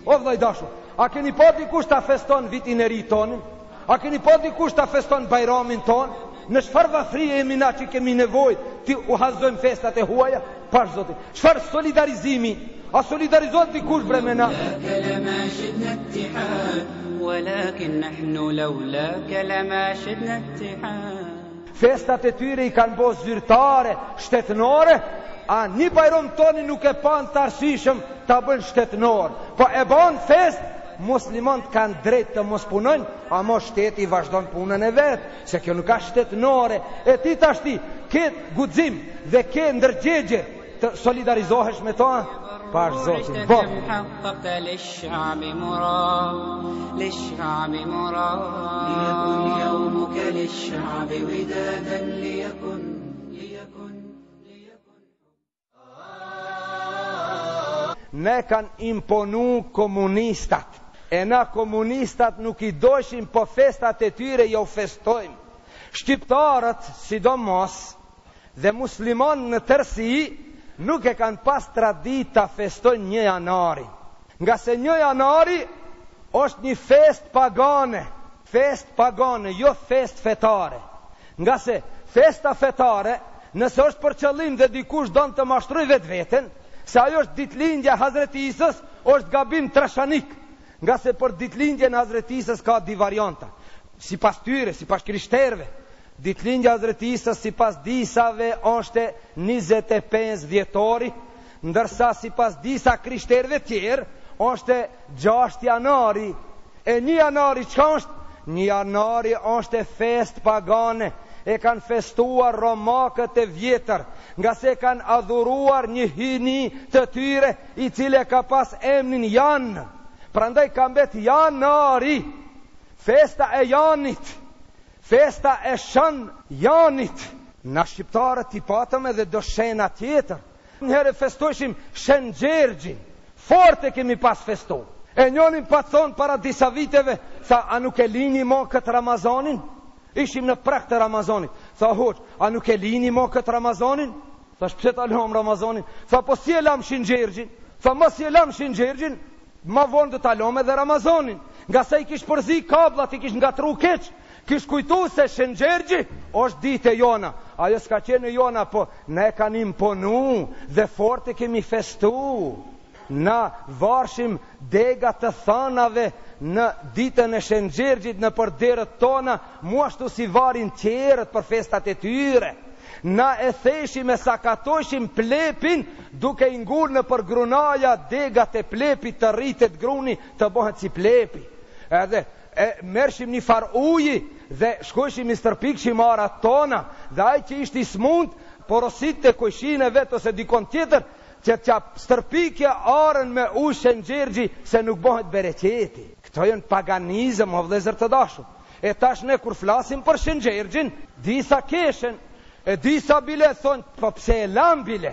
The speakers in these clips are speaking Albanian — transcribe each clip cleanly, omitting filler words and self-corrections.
O vllai dashur, a keni pa dikush ta feston vitin e ri tonin? A keni pa dikush ta feston Bajramin ton? Në çfarë vafrije jemi na që kemi nevojë ti u hazojmë festat e huaja? Pash Zotit, çfarë solidarizimi? A solidarizohet dikush bre me na? Festat e tyre i kanë bo zyrtare, shtetënore, a një Bajram toni nuk e pan të arsyeshëm ta bën shtetënor, po e ban fest. Muslimanët kanë drejt të mos punojnë, ama shteti vazhdon punën e vet, se kjo nuk ka shtetënore. E ti tashti ke guxim dhe ke ndërgjegje të solidarizohesh me ta? Pash Zotin, bo. Ne kanë imponu komunistat. E na komunistat nuk i dojshim, po festat e tyre jo festojmë. Shqiptarët, sidomos, dhe musliman në tërsi, nuk e kanë pas tradit të festojnë 1 janari. Nga se 1 janari është një fest pagane, jo fest fetare. Nga se festa fetare, nëse është për qëllim dhe dikush donë të mashtroj vetë veten, se ajo është ditëlindja Hazreti Isës, është gabim trashanik. Nga se për ditëlindje në Hazreti Isës ka di varianta. Si pas tyre, si pas krishterve, ditëlindja Hazreti Isës si pas disave është 25 dhjetori, ndërsa si pas disa krishterve tjerë është 6 janari. E 1 janari çka është? 1 janari është fest pagane. E kanë festuar romakët e vjetër, nga se kanë adhuruar një hyni të tyre i cile ka pas emnin Janë. Prandaj ka mbet janari, festa e Janit, festa e Shën Janit. Na shqiptarët i patëm edhe do shena tjetër. Njëherë festojshim Shën Gjergjin, forte kemi pas festu. E njonin pa thonë para disa viteve, tha, a nuk e lini mo këtë Ramazanin? Ishim në prak të Ramazanit. Tha, hoq, a nuk e lini mo këtë Ramazanin? Tha, pse ta lëm Ramazanin? Tha, po si e lam Shën Gjergjin? Tha, mos si e lam Shën Gjergjin, ma vonë dhe ta lëm edhe Ramazanin. Nga sa i kish përzi kablat, i kish ngatru keq, kish kujtu se Shën Gjergji është ditë e jona. Ajo s'ka qenë jona, po ne kanë imponu dhe forte kemi festu. Na varshim dega të thanave në ditën e Shën Gjergjit në përderët tona, muashtu si varin tjerët për festat e tyre. Na e theshim e sakatoshim plepin duke i ngurë në për grunaja degat e plepit të rritet gruni të bëhet si plepi. Edhe mërshim një far uji dhe shkoshim i stërpikshim arat tona, dhe aj që ishtë i smund porosit të kojshine vetë ose dikon tjetër që t'ja stërpikja arën me ujë Shën Gjergji se nuk bëhet bereqeti. Këto jënë paganizëm o vëllezër të dashur. E tash ne kur flasim për Shën Gjergjin, disa keshen, e disa bile thonë, po pse e lam bile?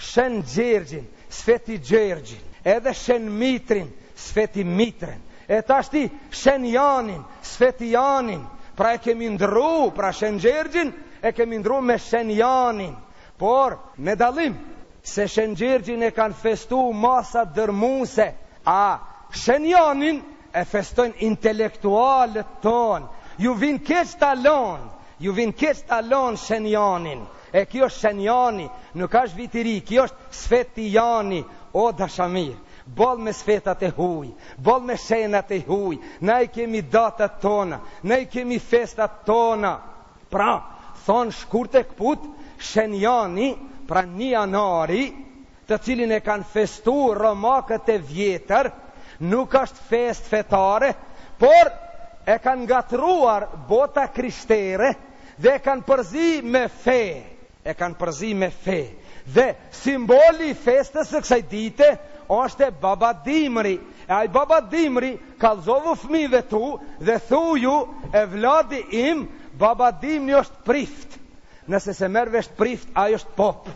Shën Gjergjin, s'feti Gjergjin, edhe Shën Mitrin, s'feti Mitren, e tashti Shën Janin, s'feti Janin, pra e kemi ndru, pra Shën Gjergjin e kemi ndru me Shën Janin, por me dalim, se Shën Gjergjin e kanë festu masa dërmuse, a Shën Janin e festojnë intelektualët tonë, ju vin keq talon, ju vin keq talon Shën Janin, e kjo është Shën Jani, nuk është vitiri, kjo është sfeti Jani, o dashamir, bol me sfetat e huj, bol me shenat e huj, na i kemi datat tona, na i kemi festat tona, pra, thonë shkurt e këput, Shën Jani, pra 1 janari, të cilin e kanë festu romakët e vjetër, nuk është fest fetare, por e kanë ngatruar bota krishtere dhe e kanë përzi me fe, e kanë përzi me fe. Dhe simboli i festës së kësaj dite është e Baba Dimri. E ai Baba Dimri kallzovu fëmijëve tu dhe thuju, e vladi im, Baba Dimri është prift. Nëse se merr vesh prift, ai është pop.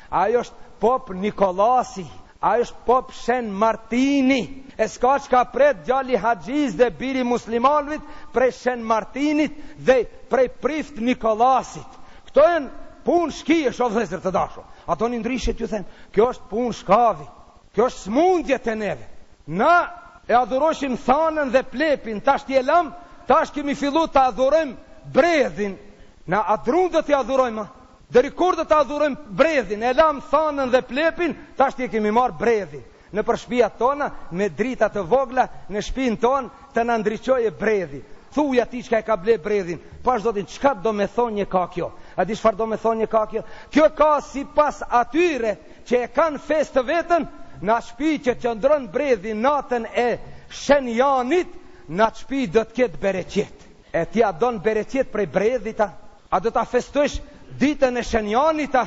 Ai është pop Nikolasi, ai është pop Shën Martini. E s'ka çka pret djali Haxhiz dhe biri muslimanëve prej Shën Martinit dhe prej prift Nikolasit. Këto janë punë shkije, shoh vëllezër të dashur. Ato një ndryshet ju thënë, kjo është punë shkavi. Kjo është smundje të neve. Na e adhuroshim thanën dhe plepin, tash t'i e lam, tash kemi fillu të adhurojmë bredhin. Na adrun dhe t'i adhurojmë, deri kur dhe t'i adhurojmë bredhin, e lam thanën dhe plepin, tash t'i kemi marë bredhin. Në për shtëpiat tona, me drita të vogla, në shtëpinë tonë, të na ndriçoje bredhi. Thuja ti çka e ka ble bredhin. Pash zotin, çka do me thonje ka kjo? A di çfarë do me thonje ka kjo? Kjo ka sipas atyre që e kanë festë të vetën, në shtëpi që qëndron bredhi natën e shenjanit, në shtëpi do të ketë bereqet. E ti a don bereqet prej bredhita? A do ta festosh ditën e shenjanita?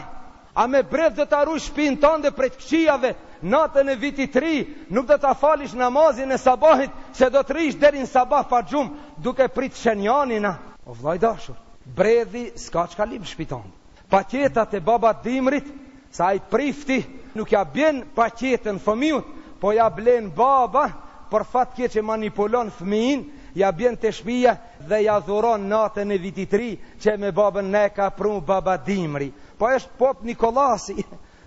A me bredh do ta ruaj shtëpinë tënde prej të këqijave? Natën e vitit të ri, nuk do ta falish namazin e sabahit, se do të rish deri në sabah pa xhum, duke prit shenjanina. O vllai dashur, bredhi s'ka çka lim shpiton. Paqetat e baba Dimrit, sa ai prifti nuk ja bën paqetën fëmijut, po ja blen baba për fat keq që manipulon fëmin, ja bën te shtëpia dhe ja dhuron natën e vitit të ri që me babën ne ka pru baba Dimri. Po është pop Nikolasi.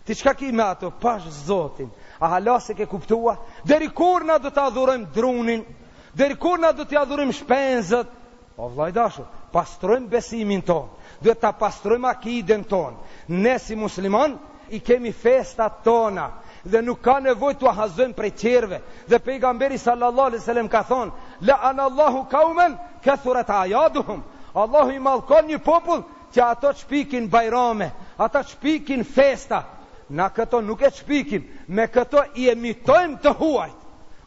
Ti çka ki me ato? Pash zotin. A hala se ke kuptua? Deri kur na do të adhurojmë drunin? Deri kur na do të adhurojmë shpenzët? O vllai dashur, pastrojmë besimin ton. Duhet ta pastrojmë akiden ton. Ne si musliman i kemi festat tona dhe nuk ka nevojë t'u hazojmë prej qerve. Dhe pejgamberi sallallahu alaihi wasallam ka thonë: la anallahu qauman kathurat ayaduhum. Allahu i mallkon një popull që ato shpikin bajrame, ata shpikin festa. Na këto nuk e shpikim, me këto i emitojmë të huajt.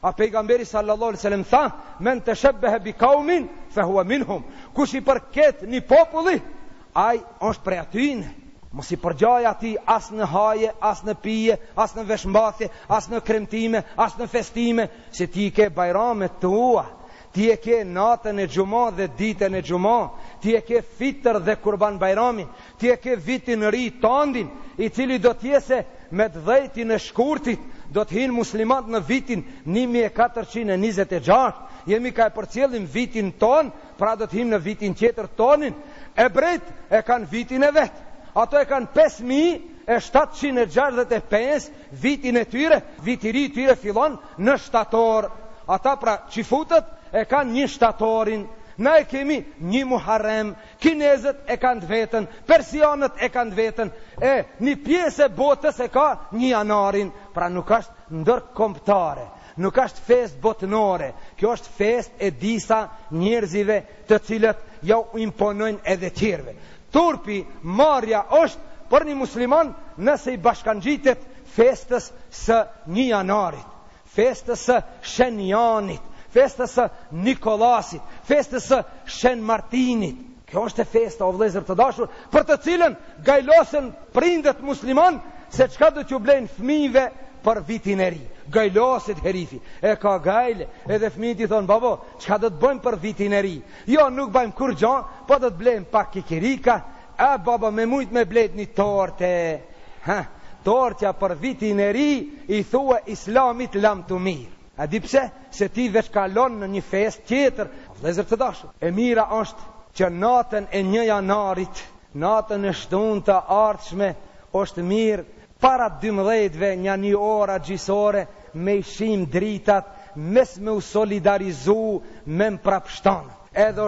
A pejgamberi sallallahu alaihi wasallam tha: men tashabbaha bi qaumin fa huwa minhum. Kush i përket një populli, ai është prej atyre. Mos i përgjaj atij as në haje, as në pije, as në veshmbathje, as në kremtime, as në festime, se ti ke bajramet tua. Ti e ke natën e xhumë dhe ditën e xhumë, ti e ke fitër dhe kurban bajramin, ti e ke vitin ri tandin, i cili do t'jese me 10 e shkurtit, do t'hin muslimat në vitin 1426, jemi ka e përcjellim vitin ton, pra do t'him në vitin tjetër tonin. Ebrejt e kanë vitin e vet, ato e kanë 5765 vitin e tyre, viti ri tyre fillon në shtator. Ata pra qifutët e kanë një shtatorin, na e kemi një Muharrem, kinezët e kanë vetën, persianët e kanë vetën, e një pjesë e botës e ka një janarin, pra nuk është ndërkombëtare, nuk është fest botënore, kjo është fest e disa njerëzive të cilët ja u imponojnë edhe tjerve. Turpi, marja është për një musliman nëse i bashkangjitet festës së një janarit, festës së shenjanit, festës së Nikolasit, festës së Shen Martinit. Kjo është e festa, o vëllezër të dashur, për të cilën gajlosen prindet musliman se çka do t'ju blejnë fëmijëve për vitin e ri. Gajloset herifi, e ka gajle, edhe fëmijët i thonë: babo, çka do të bëjmë për vitin e ri? Jo, nuk bëjmë kur gjë, po do të blejmë pak kikirika. A baba, me mujt me blejt një torte. Tortja për vitin e ri i thua islamit lam të mirë. A di pse? Se ti veç kalon në një fest tjetër. Vëllezër të dashur, e mira është që natën e 1 janarit, natën e shtunë të ardhshme, është mirë para 12-ve një ora gjysore me i shim dritat, mes me u solidarizu me mprapshtanët. Edhe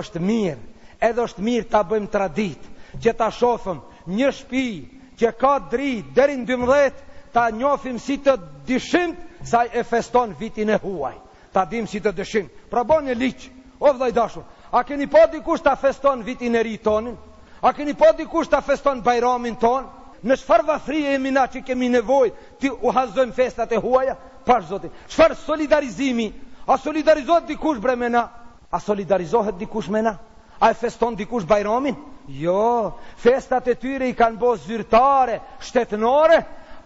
është mirë ta bëjmë tradit, që ta shofëm një shtëpi që ka dritë deri në 12, ta njohim si të dyshimt sa e feston vitin e huaj. Ta dim si të dëshim. Pra bën një liq. O vëllai dashur, a keni pa dikush ta feston vitin e ri tonin? A keni pa dikush ta feston bajramin ton? Në çfarë vafrie jemi na që kemi nevojë ti u hazojmë festat e huaja? Pash zotin. Çfarë solidarizimi? A solidarizohet dikush bre me na? A solidarizohet dikush me na? A e feston dikush bajramin? Jo, festat e tyre i kanë bërë zyrtare, shtetënore.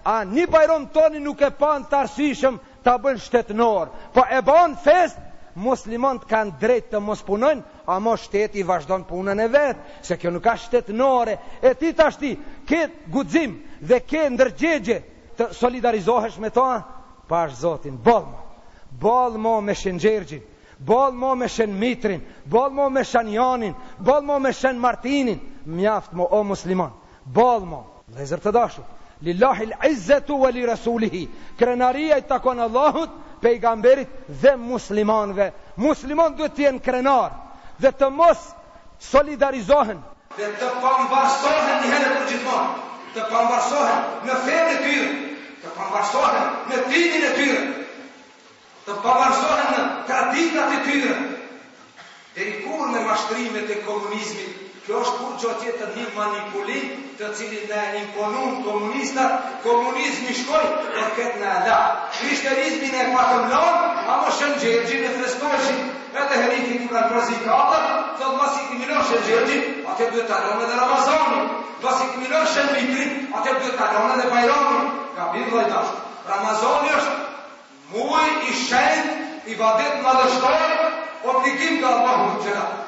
A një bajram toni nuk e pan të arsyeshëm ta bën shtetënor, po e bën fest. Muslimanët kanë drejt të mos punojnë, ama shteti vazhdon punën e vet, se kjo nuk ka shtetënore. E ti tash ti ke guxim dhe ke ndërgjegje të solidarizohesh me ta? Pash zotin, bollmo me Shëngjergjin, bollmo me Shen Mitrin, bollmo me Shanjanin, bollmo me Shen Martinin. Mjaft mo o musliman, bollmo. Vëllezër të dashur, Lillahi l-izzetu wa li rasulihi. Krenaria I takon Allahut, pejgamberit dhe muslimanve. Musliman duhet të jenë krenar dhe të mos solidarizohen dhe të pambarsohen një herë për gjithmonë, të pambarsohen në fenë e tyre, të pambarsohen në dinin e tyre, të pambarsohen në traditat e tyre. Deri kur me mashtrimet e komunizmit, kjo është kur që tjetër një manipulim të cilin ne imponun komunistat, komunizmi shkoj për këtë në ala. Krishterizmin e patëm lanë, a më Shën Gjergjin e freskojshin, edhe heriti ku kanë prezikatër, thot mas I këmilon Shën Gjergjin, atë duhet të alon edhe Ramazanin, mas I këmilon Shën Mitrin, atë duhet të alon edhe Bajramin, ka birë dojtash. Ramazani është muaj I shenjt, I vadet madhështor, obligim ka Allahu Gjela.